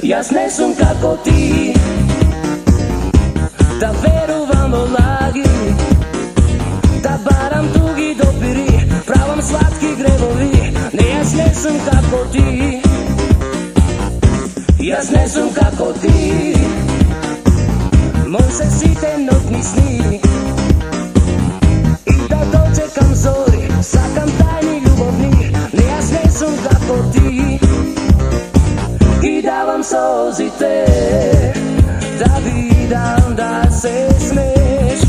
Jaz ne sam kako ti, da verujem v lagi, da baram tugi dopiri, pravam slatki grevovi. Ne, jaz ne sam kako ti, jaz ne sam kako ti. Moj se site notni sni i da dočekam zori, sakam tajni ljubovni. Ne, jaz ne sam kako ti i davam solzite, da vidim da se smeš,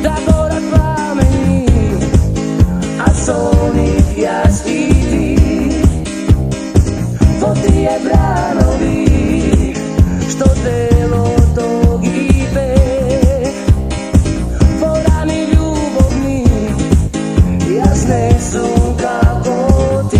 da gorak plameni, a sonih jaz i ti. To ti je branovi, što telo to gibe, po rani ljubovni, jaz ne sam kako ti.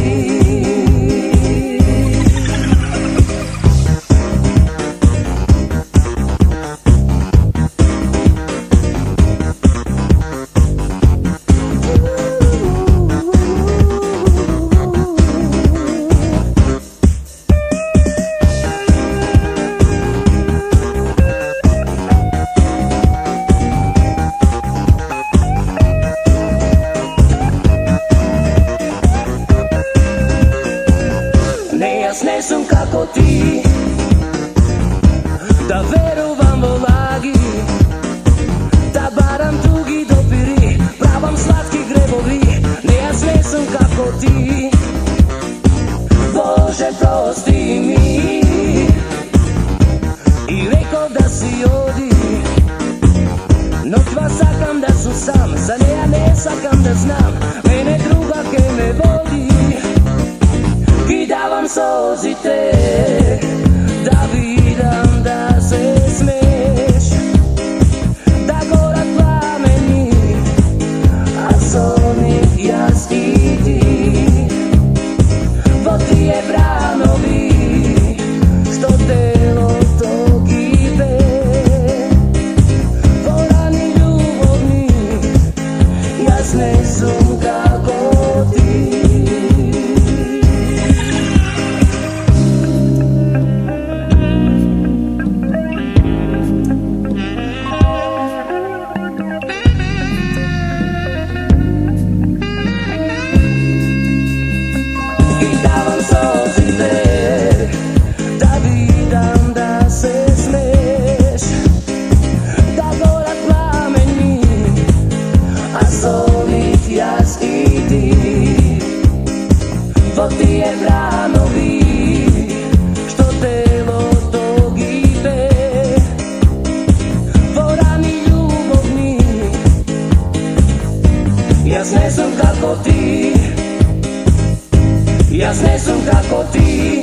Jaz ne sam kako ti, da verujem v lagi, da baram tugi dopiri, pravam slatki grevovi. Ne, jaz ne sam kako ti, Bože prosti mi. I rekao da si odi, noćva sakam da su sam, za ne ja ne sakam da znam, mene druga ke me vodi. I davam solzite, da vidim da se smeš, da gorak plameni, a sonih jaz i ti. To ti je branovi, što telo to gibe, po rani ljubovni, jaz ne sam kako ti. To ti je branovi, što telo to gibe, po rani ljubovni, jaz ne sam kako ti, jaz ne sam kako ti.